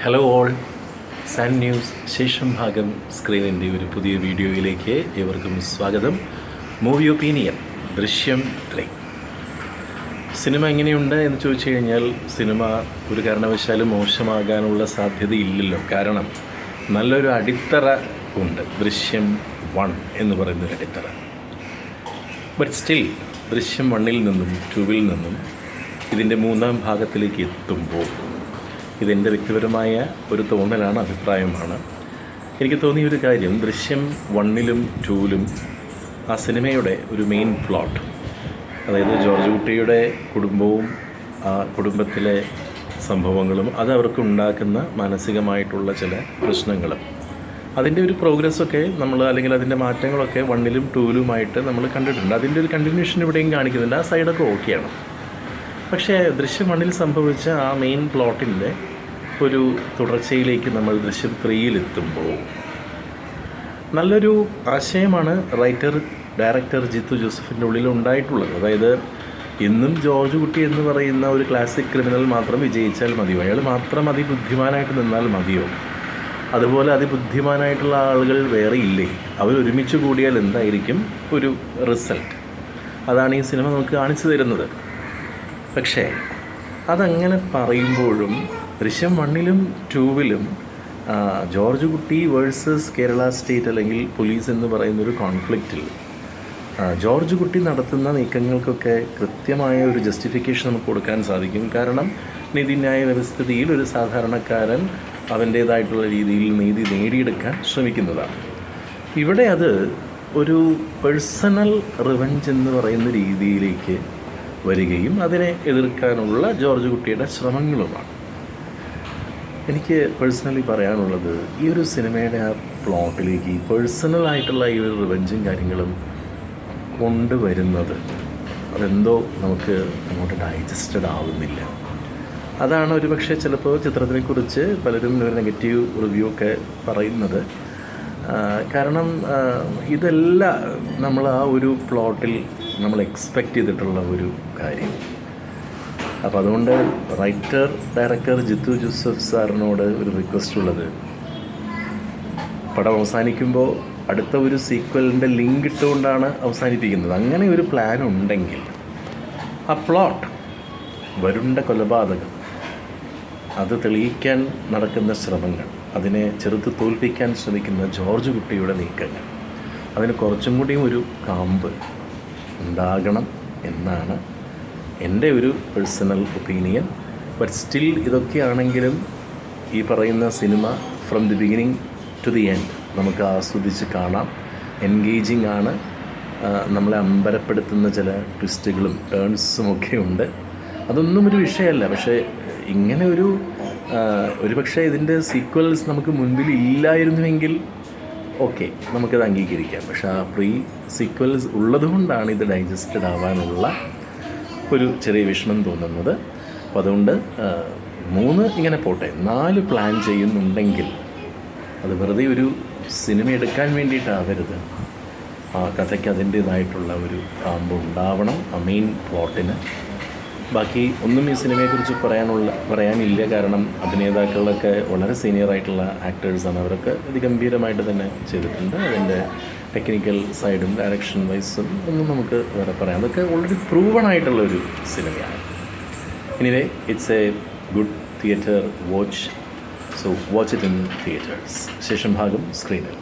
Hello all, San news ശേഷം ഭാഗം സ്ക്രീനിൻ്റെ ഒരു പുതിയ വീഡിയോയിലേക്ക് ഏവർക്കും സ്വാഗതം. മൂവി ഒപ്പീനിയൻ ദൃശ്യം 3 സിനിമ എങ്ങനെയുണ്ട് എന്ന് ചോദിച്ചു കഴിഞ്ഞാൽ സിനിമ ഒരു കാരണവശാലും മോശമാകാനുള്ള സാധ്യതയില്ലല്ലോ. കാരണം നല്ലൊരു അടിത്തറ ഉണ്ട്, ദൃശ്യം 1 എന്ന് പറയുന്നൊരു അടിത്തറ. ബട്ട് സ്റ്റിൽ ദൃശ്യം 1-ൽ നിന്നും 2-ൽ നിന്നും ഇതിൻ്റെ 3-ാം ഭാഗത്തിലേക്ക് എത്തുമ്പോൾ ഇതെൻ്റെ വ്യക്തിപരമായ ഒരു തോന്നലാണ്, അഭിപ്രായമാണ്. എനിക്ക് തോന്നിയ ഒരു കാര്യം, ദൃശ്യം 1-ലും 2-ലും ആ സിനിമയുടെ ഒരു മെയിൻ പ്ലോട്ട്, അതായത് ജോർജ് കുട്ടിയുടെ കുടുംബവും ആ കുടുംബത്തിലെ സംഭവങ്ങളും അത് അവർക്ക് ഉണ്ടാക്കുന്ന മാനസികമായിട്ടുള്ള ചില പ്രശ്നങ്ങളും അതിൻ്റെ ഒരു പ്രോഗ്രസ്സൊക്കെ നമ്മൾ, അല്ലെങ്കിൽ അതിൻ്റെ മാറ്റങ്ങളൊക്കെ 1-ലും 2-ലുമായിട്ട് നമ്മൾ കണ്ടിട്ടുണ്ട്. അതിൻ്റെ ഒരു കണ്ടിന്യൂഷൻ ഇവിടെയും കാണിക്കുന്നുണ്ട്. ആ സൈഡൊക്കെ ഓക്കെയാണ്. പക്ഷേ ദൃശ്യം 1-ൽ സംഭവിച്ച ആ മെയിൻ പ്ലോട്ടിൻ്റെ ഒരു തുടർച്ചയിലേക്ക് നമ്മൾ ദൃശ്യം 3-ലെത്തുമ്പോൾ നല്ലൊരു ആശയമാണ് ഡയറക്ടർ ജിത്തു ജോസഫിൻ്റെ ഉള്ളിൽ ഉണ്ടായിട്ടുള്ളത്. അതായത് ഇന്നും ജോർജ് കുട്ടി എന്ന് പറയുന്ന ഒരു ക്ലാസിക് ക്രിമിനൽ മാത്രം വിജയിച്ചാൽ മതിയോ, അയാൾ മാത്രം അതിബുദ്ധിമാനായിട്ട് നിന്നാൽ മതിയോ, അതുപോലെ അതിബുദ്ധിമാനായിട്ടുള്ള ആളുകൾ വേറെ ഇല്ലേ, അവരൊരുമിച്ച് കൂടിയാൽ എന്തായിരിക്കും ഒരു റിസൾട്ട്? അതാണ് ഈ സിനിമ നമുക്ക് കാണിച്ചു തരുന്നത്. പക്ഷേ അതങ്ങനെ പറയുമ്പോഴും ദൃശ്യം 1-ലും 2-ലും ജോർജ് കുട്ടി വേഴ്സസ് കേരള സ്റ്റേറ്റ് അല്ലെങ്കിൽ പോലീസ് എന്ന് പറയുന്നൊരു കോൺഫ്ലിക്റ്റിൽ ജോർജ് കുട്ടി നടത്തുന്ന നീക്കങ്ങൾക്കൊക്കെ കൃത്യമായ ഒരു ജസ്റ്റിഫിക്കേഷൻ നമുക്ക് കൊടുക്കാൻ സാധിക്കും. കാരണം നീതിന്യായ വ്യവസ്ഥിതിയിൽ ഒരു സാധാരണക്കാരൻ അവൻ്റേതായിട്ടുള്ള രീതിയിൽ നീതി നേടിയെടുക്കാൻ ശ്രമിക്കുന്നതാണ്. ഇവിടെ അത് ഒരു പേഴ്സണൽ റിവഞ്ച് എന്ന് പറയുന്ന രീതിയിലേക്ക് വരികയും അതിനെ എതിർക്കാനുള്ള ജോർജ് കുട്ടിയുടെ ശ്രമങ്ങളുമാണ്. എനിക്ക് പേഴ്സണലി പറയാനുള്ളത്, ഈ ഒരു സിനിമയുടെ ആ പ്ലോട്ടിലേക്ക് പേഴ്സണലായിട്ടുള്ള ഈ ഒരു റിവെഞ്ചും കാര്യങ്ങളും കൊണ്ടുവരുന്നത് അതെന്തോ നമുക്ക് അങ്ങോട്ട് ഡൈജസ്റ്റഡ് ആവുന്നില്ല. അതാണ് ഒരു പക്ഷേ ചിലപ്പോൾ ചിത്രത്തിനെക്കുറിച്ച് പലരും ഒരു നെഗറ്റീവ് റിവ്യൂ ഒക്കെ പറയുന്നത്. കാരണം ഇതല്ല നമ്മൾ ആ ഒരു പ്ലോട്ടിൽ നമ്മൾ എക്സ്പെക്റ്റ് ചെയ്തിട്ടുള്ള ഒരു കാര്യം. അപ്പോൾ അതുകൊണ്ട് ഡയറക്ടർ ജിത്തു ജോസഫ് സാറിനോട് ഒരു റിക്വസ്റ്റ് ഉള്ളത്, പടം അവസാനിക്കുമ്പോൾ അടുത്ത ഒരു സീക്വലിൻ്റെ ലിങ്ക് ഇട്ടുകൊണ്ടാണ് അവസാനിപ്പിക്കുന്നത്. അങ്ങനെ ഒരു പ്ലാൻ ഉണ്ടെങ്കിൽ ആ പ്ലോട്ട്, വരുണ്ട കൊലപാതകം, അത് തെളിയിക്കാൻ നടക്കുന്ന ശ്രമങ്ങൾ, അതിനെ ചെറുത്ത് തോൽപ്പിക്കാൻ ശ്രമിക്കുന്ന ജോർജ് കുട്ടിയുടെ നീക്കങ്ങൾ, അതിന് കുറച്ചും കൂടിയും ഒരു കാമ്പ് ഉണ്ടാകണം എന്നാണ് എൻ്റെ ഒരു പേഴ്സണൽ ഒപ്പീനിയൻ. ബട്ട് സ്റ്റിൽ ഇതൊക്കെയാണെങ്കിലും ഈ പറയുന്ന സിനിമ from the beginning to the end നമുക്ക് ആസ്വദിച്ച് കാണാം. എൻഗേജിങ് ആണ്. നമ്മളെ അമ്പരപ്പെടുത്തുന്ന ചില ട്വിസ്റ്റുകളും ടേൺസും ഒക്കെ ഉണ്ട്. അതൊന്നും ഒരു വിഷയമല്ല. പക്ഷേ ഇങ്ങനെ ഒരു പക്ഷേ ഇതിൻ്റെ സീക്വൽസ് നമുക്ക് മുൻപിൽ ഇല്ലായിരുന്നുവെങ്കിൽ ഓക്കെ, നമുക്കത് അംഗീകരിക്കാം. പക്ഷേ ആ സീക്വൽസ് ഉള്ളതുകൊണ്ടാണ് ഇത് ഡൈജസ്റ്റഡ് ആവാനുള്ള ഒരു ചെറിയ വിഷമം തോന്നുന്നത്. അപ്പോൾ അതുകൊണ്ട് 3 ഇങ്ങനെ പോട്ടെ, 4 പ്ലാൻ ചെയ്യുന്നുണ്ടെങ്കിൽ അത് വെറുതെ ഒരു സിനിമ എടുക്കാൻ വേണ്ടിയിട്ടാവരുത്. ആ കഥയ്ക്ക് അതിൻ്റേതായിട്ടുള്ള ഒരു കാമ്പ് ഉണ്ടാവണം ആ മെയിൻ പ്ലോട്ടിന്. ബാക്കി ഒന്നും ഈ സിനിമയെക്കുറിച്ച് പറയാനില്ല. കാരണം അഭിനേതാക്കളൊക്കെ വളരെ സീനിയറായിട്ടുള്ള ആക്ടേഴ്സാണ്. അവരൊക്കെ അതിഗംഭീരമായിട്ട് തന്നെ ചെയ്തിട്ടുണ്ട്. അതിൻ്റെ ടെക്നിക്കൽ സൈഡും ഡയറക്ഷൻ വൈസും ഒന്നും നമുക്ക് വേറെ പറയാം. അതൊക്കെ ഓൾറെഡി പ്രൂവൺ ആയിട്ടുള്ളൊരു സിനിമയാണ്. Anyway, it's A good theatre watch. So watch it in theatres. ശേഷം ഭാഗം സ്ക്രീനിൽ.